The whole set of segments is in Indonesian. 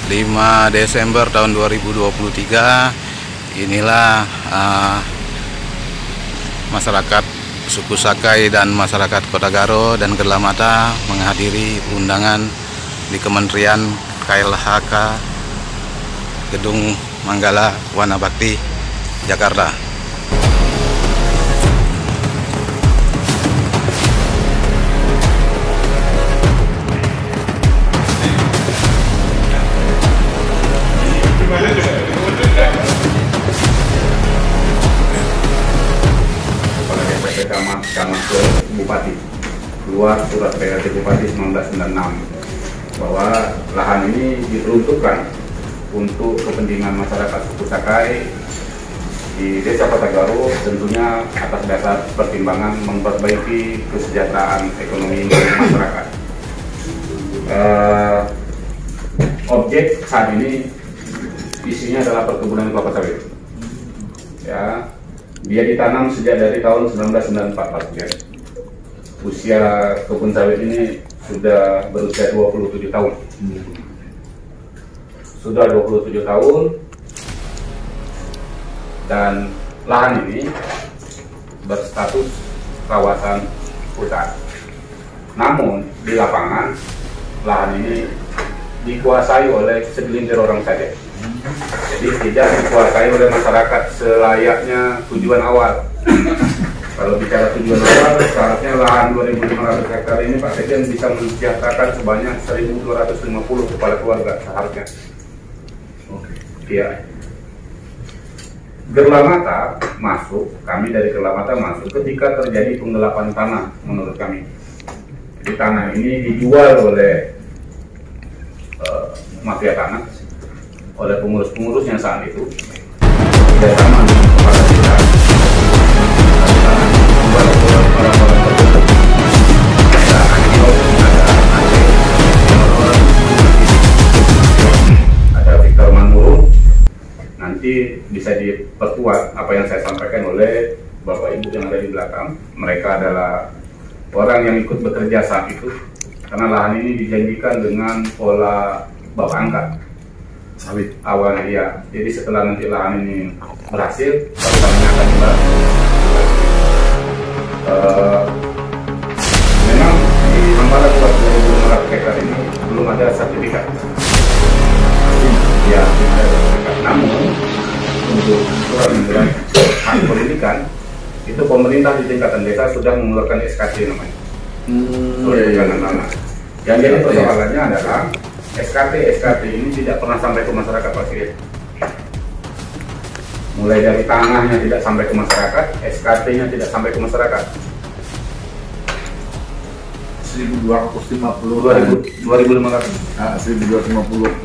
5 Desember tahun 2023. Inilah masyarakat suku Sakai dan masyarakat Kota Garo dan Gerlamata menghadiri undangan di Kementerian KLHK Gedung Manggala Wana Bakti, Jakarta. Camat ke Bupati keluar surat PRT Bupati 1996 bahwa lahan ini diperuntukkan untuk kepentingan masyarakat suku Sakai di Desa Kota Garo, tentunya atas dasar pertimbangan memperbaiki kesejahteraan ekonomi masyarakat. Objek saat ini isinya adalah perkebunan kelapa sawit. Ya, dia ditanam sejak dari tahun 1994. Ya. Usia kebun sawit ini sudah berusia 27 tahun. Sudah 27 tahun dan lahan ini berstatus kawasan hutan. Namun di lapangan lahan ini dikuasai oleh segelintir orang saja. Jadi tidak dikuasai oleh masyarakat selayaknya tujuan awal. Kalau bicara tujuan awal, seharusnya lahan 2.500 hektar ini Pak Sekjen bisa mensejahterakan sebanyak 1.250 kepala keluarga seharusnya. Iya. Gerlamata masuk, kami dari Gerlamata masuk ketika terjadi penggelapan tanah menurut kami. Jadi tanah ini dijual oleh mafia tanah, oleh pengurus-pengurusnya saat itu, bersama dengan kepala desa, orang-orang tertentu, ada Anjo, ada Victor Manurung. Nanti bisa diperkuat apa yang saya sampaikan oleh Bapak Ibu yang ada di belakang. Mereka adalah orang yang ikut bekerja saat itu, karena lahan ini dijanjikan dengan pola bapak angkat sawit awalnya, ya. Jadi setelah nanti lahan ini berhasil, baru kami akan membahas. Memang di Manggala 2.500 hektar ini belum ada sertifikat. Ya, belum ada sertifikat. Namun untuk surat menjelaskan hak pendidikan itu pemerintah di tingkatan desa sudah mengeluarkan SKT namanya. Yang jadi persoalannya adalah SKT ini tidak pernah sampai ke masyarakat, Pak Sekjen. Mulai dari tanahnya tidak sampai ke masyarakat, SKT-nya tidak sampai ke masyarakat. 1.250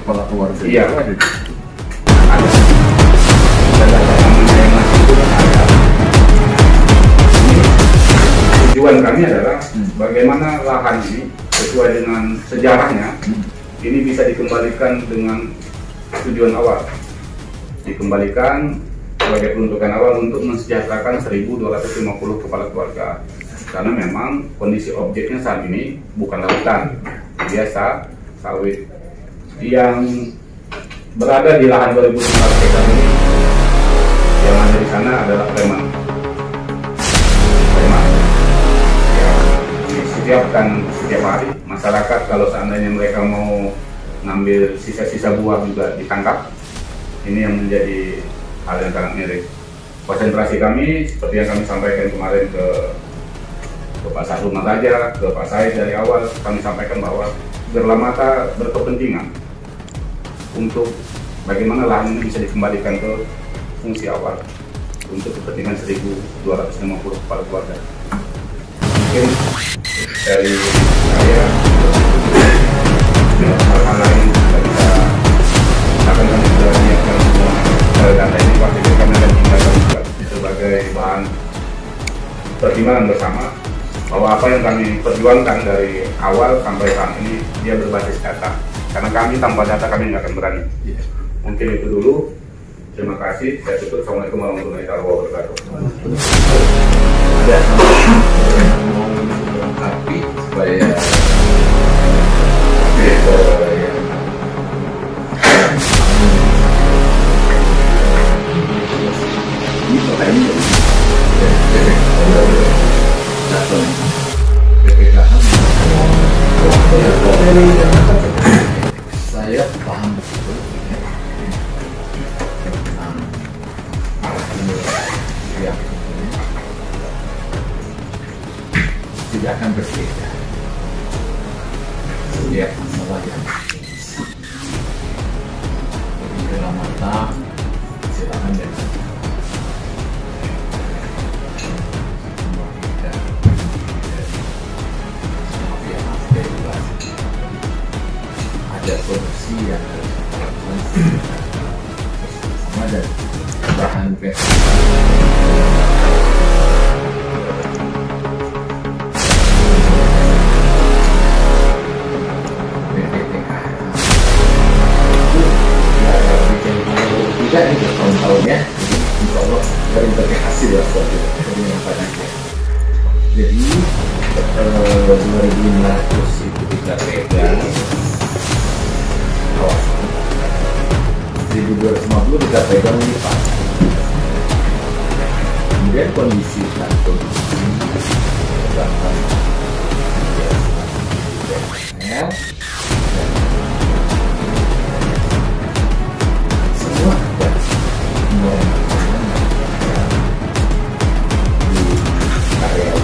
kepala keluarga. Iya. Tujuan kami adalah bagaimana lahan ini sesuai dengan sejarahnya ini bisa dikembalikan dengan tujuan awal, dikembalikan sebagai peruntukan awal untuk mensejahterakan 1.250 kepala keluarga. Karena memang kondisi objeknya saat ini bukanlah hutan biasa, sawit. Yang berada di lahan 2.500 hektar ini, yang ada di sana adalah preman. Disiapkan setiap hari. Masyarakat kalau seandainya mereka mau ngambil sisa-sisa buah juga ditangkap. Ini yang menjadi hal yang sangat miris. Konsentrasi kami seperti yang kami sampaikan kemarin ke Pak Sahrul Raja, ke Pak Said dari awal, kami sampaikan bahwa Gerlamata berkepentingan untuk bagaimana lahan ini bisa dikembalikan ke fungsi awal untuk kepentingan 1.250 kepala keluarga. Mungkin dari saya hal-hal lain kita akan sudah menyiapkan semua data ini, pasti kami akan tinggalkan juga sebagai bahan pertimbangan bersama bahwa apa yang kami perjuangkan dari awal sampai saat ini dia berbasis data, karena kami tanpa data kami nggak akan berani. Mungkin itu dulu. Terima kasih. Saya tutup. Assalamualaikum warahmatullahi wabarakatuh. Ada tapi supaya saya paham betul arah ini yang tidak akan berbeda setiap masalah yang dalam mata silakan dan ada solusi yang harus dilakukan sama dan bahan tidak ini bertahun-tahun ya, insya Allah terintegrasi lah suatu dari yang padatnya. Jadi 2.500 itu kita pegang kawasan, 1.250 kita pegang lipat. Kemudian kondisi kantor semua ada di area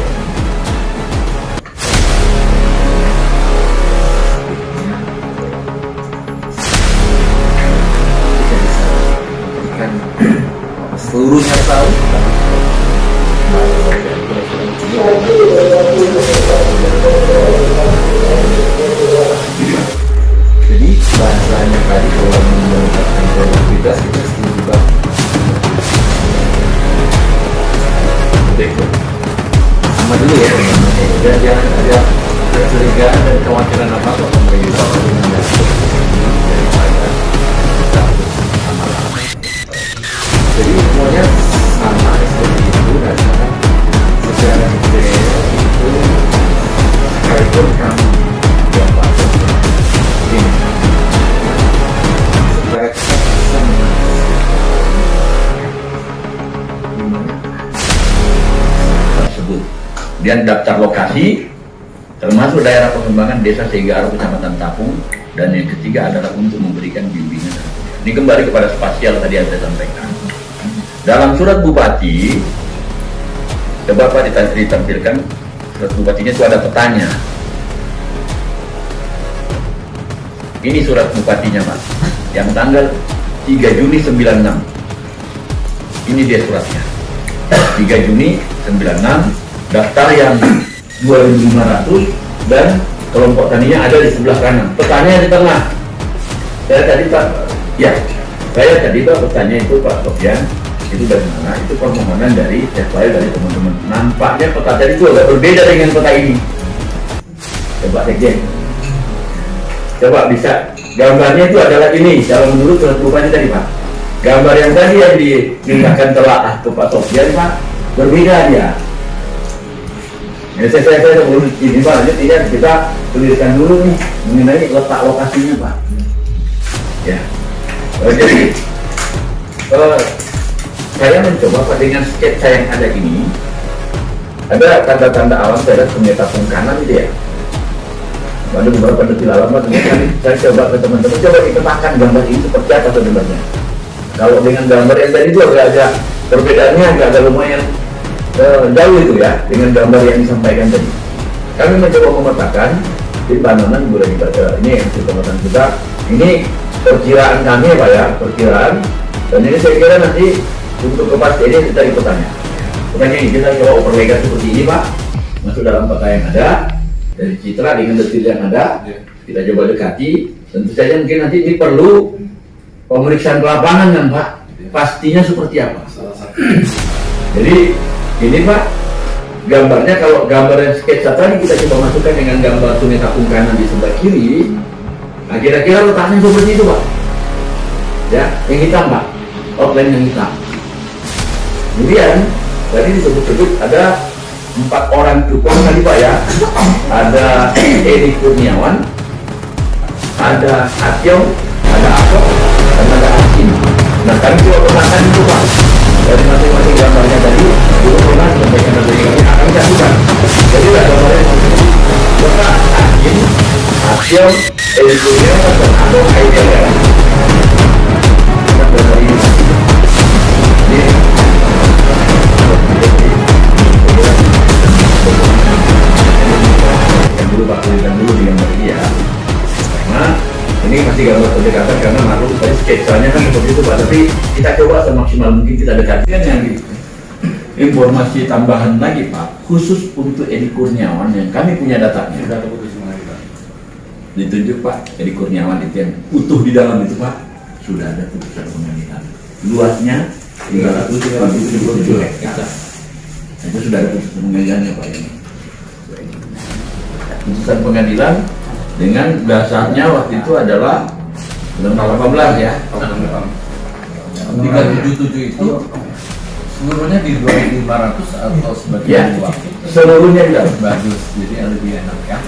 seluruhnya tahu. Jadi bahasanya tadi kalau menggunakan produktivitas kita setuju banget. Sama dulu ya, dan jangan ada kecurigaan dan kekhawatiran apa-apa pemerintah dengan daripada jadi semuanya sama seperti itu dan secara detail itu sekalipun kami yang patut ini secara kita bisa tersebut dan daftar lokasi termasuk daerah pengembangan desa Segaro Kecamatan Tapung, dan yang ketiga adalah untuk memberikan bimbingan. Ini kembali kepada spasial tadi yang saya sampaikan. Dalam surat bupati, coba Pak ditampilkan surat bupatinya itu ada petanya. Ini surat bupatinya Pak, yang tanggal 3 Juni 96. Ini dia suratnya. 3 Juni 96, daftar yang 2.500 dan kelompok taninya ada di sebelah kanan. Petanya di tengah. Saya tadi Pak, ya, saya tadi Pak petanya itu Pak Sofian. Itu dari mana? Itu permohonan dari file dari teman-teman. Nampaknya peta tadi itu agak berbeda dengan peta ini. Coba Sekjen, coba bisa gambarnya itu adalah ini kalau menurut surat bupati tadi Pak. Gambar yang tadi yang dimintakan telaah ke Pak Sofian Pak berbeda dia. Ya, saya sebelum ini Pak lanjut ini kita tuliskan dulu nih mengenai letak lokasinya Pak. Ya, jadi saya mencoba Pak dengan sketsa yang ada ini, ada tanda-tanda alam pada Sungai Tapung kanan gitu ya. Ada beberapa detil alam, kemudian saya coba ke teman-teman, coba dipetakan gambar ini seperti apa sebenarnya. Kalau dengan gambar yang tadi itu agak perbedaannya agak lumayan jauh itu ya, dengan gambar yang disampaikan tadi. Kami mencoba memetakan di Bananan boleh dibaca, ini yang kesempatan kita, ini perkiraan kami Pak ya, perkiraan, dan ini saya kira nanti untuk kepastiannya kita bertanya. Makanya ini kita coba overlaykan seperti ini Pak, masuk dalam peta yang ada, dari citra dengan detil yang ada, kita coba dekati. Tentu saja mungkin nanti ini perlu pemeriksaan ke lapangan kan Pak, pastinya seperti apa. Jadi ini Pak, gambarnya kalau gambar yang sketsa tadi kita coba masukkan dengan gambar Sungai Tapung kanan di sebelah kiri. Nah kira-kira letaknya seperti itu Pak. Ya, yang hitam Pak, outline yang hitam. Kemudian tadi disebut-sebut ada 4 orang cukong tadi Pak ya. Ada Edi Kurniawan, ada Atyong, ada Akok, dan ada Asin. Nah kami coba petakan itu Pak dari masing-masing gambarnya tadi. Dulu pernah sampaikan dari kami akan satukan. Jadi ada gambarnya Bapak Asin, Atyong, Edi Kurniawan, dan Akok, dikatakan karena maklum tadi sketsanya kan seperti itu Pak, tapi kita coba semaksimal mungkin kita dekati kan yang informasi tambahan lagi Pak, khusus untuk Edi Kurniawan yang kami punya datanya. Sudah ada putusan pengadilan. Ditunjuk Pak, Edi Kurniawan itu yang utuh di dalam itu Pak, sudah ada putusan pengadilan. Luasnya 347 hektar. Itu sudah ada putusan pengadilannya Pak ini. Putusan pengadilan dengan dasarnya waktu itu adalah Undang-Undang 18 ya. 377 itu seluruhnya di 2.500 atau sebagian Ya, seluruhnya juga bagus, jadi lebih enak ya.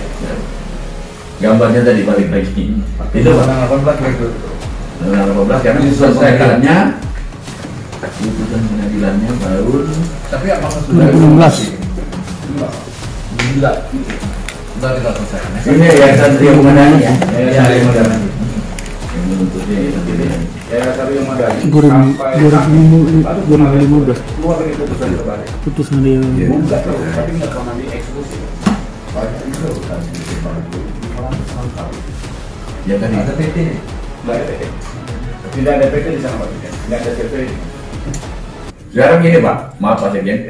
gambarnya tadi balik lagi. Itu Pak. Undang-Undang 18 itu. Undang-Undang 18 karena putusan pengadilannya baru. Tapi apakah sudah 2016? Tidak. Sudah kita selesaikan. Ini ya Satria Madani ya. Satria Madani. Yang menuntutnya itu Ya Satria Madani. 2015 Keluar dari putusan terbalik. putusan dia. Bukan, tapi nggak pernah dieksekusi. ya kan Ada PT. Nggak ada PT. Tidak ada PT di sana Pak. Tidak ada PT. sekarang gini Pak, maaf Pak Sekjen.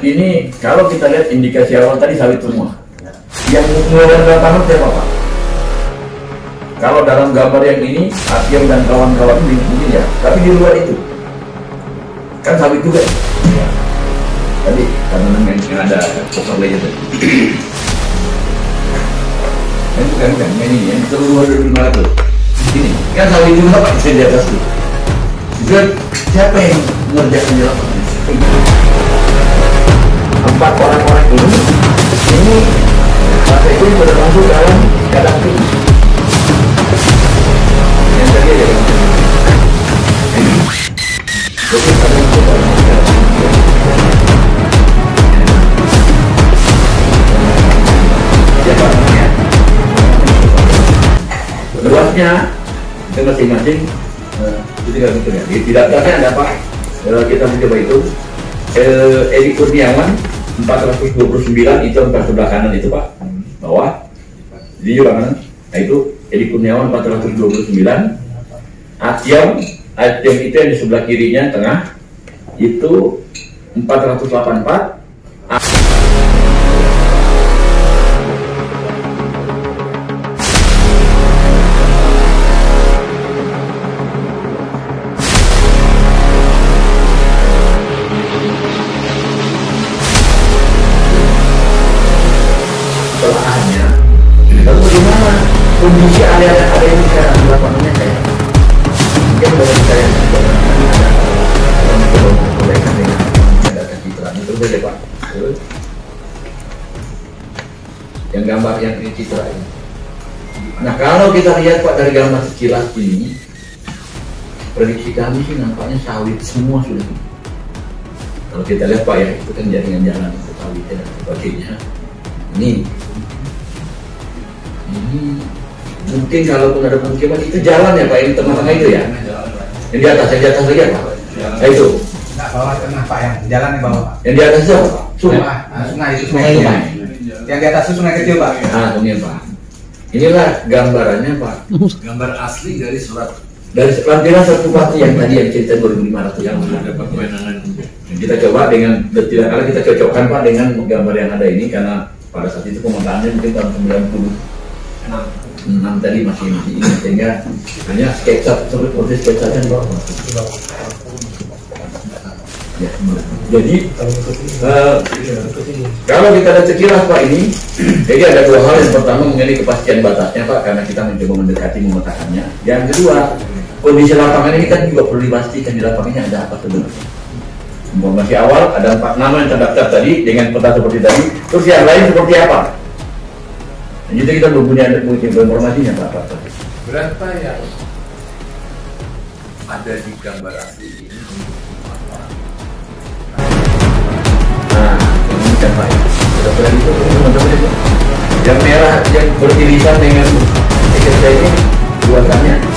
Ini kalau kita lihat indikasi awal tadi sawit semua. Yang mengeluarkan lapangan siapa Pak? Kalau dalam gambar yang ini, Akiem dan kawan-kawan ini mungkin ya, tapi di luar itu kan sawit juga. Ya. Tadi karena yang ada overlay itu. Ini bukan ini yang seluruh 2.500. Ini kan sawit juga Pak di atas itu. Juga siapa yang mengerjakan di lapangan? 4 orang-orang ini partai itu sudah masuk dalam keadaan kritis. Yang tadi ada yang jadi ada yang sudah masuk dalam siapa namanya? Luasnya itu masing-masing itu tidak gitu ya. Di daftarnya ada apa? Kita mencoba itu Edi Kurniawan 429 itu yang sebelah kanan itu Pak, bawah di sebelah kanan. Nah itu Edi Kurniawan 429. Akiem itu yang di sebelah kirinya tengah itu 484. Lalu bagaimana kondisi area yang ada ini sekarang di lapangannya kayak mungkin boleh saya mencoba memperbaikkan dengan mengadakan citraan itu saja Pak. Terus yang gambar yang ini citra ini. Nah kalau kita lihat Pak dari gambar sekilas ini, prediksi kami sih nampaknya sawit semua sudah. Kalau kita lihat Pak ya itu kan jaringan jalan itu sawitnya dan sebagainya. Ini mungkin kalaupun ada pemukiman itu jalan ya Pak, ini tengah-tengah itu ya, yang di atas lagi ya Pak, nah itu Nggak, bawah tengah Pak, yang jalan di bawah Pak. yang di atas itu sungai. Sungai itu sungai kecil. Yang di atas itu sungai kecil Pak. Nah sungai Pak, inilah gambarannya Pak, Gambar asli dari surat dari lampiran satu batu yang tadi yang cerita 2.500 yang dapat kewenangan. kita coba dengan tidak kala kita cocokkan Pak dengan gambar yang ada ini karena pada saat itu pemetaannya mungkin tahun 96 tadi masih ini sehingga hanya sketsa seperti sketsanya di bawah. Ya, jadi kalau kita lihat sekilas Pak ini, jadi ada dua hal. Yang pertama mengenai kepastian batasnya Pak, karena kita mencoba mendekati memetakannya. Yang kedua, kondisi lapangan ini kan juga perlu dipastikan di lapangannya ada apa sebenarnya. Informasi awal ada 4 nama yang terdaftar tadi dengan peta seperti tadi. Terus yang lain seperti apa? Dan itu kita belum punya informasinya Pak. Berapa yang ada di gambar asli ini? Nah, ini kan Pak. Sudah itu teman-teman itu. Yang merah yang beririsan dengan sketsa ini buatannya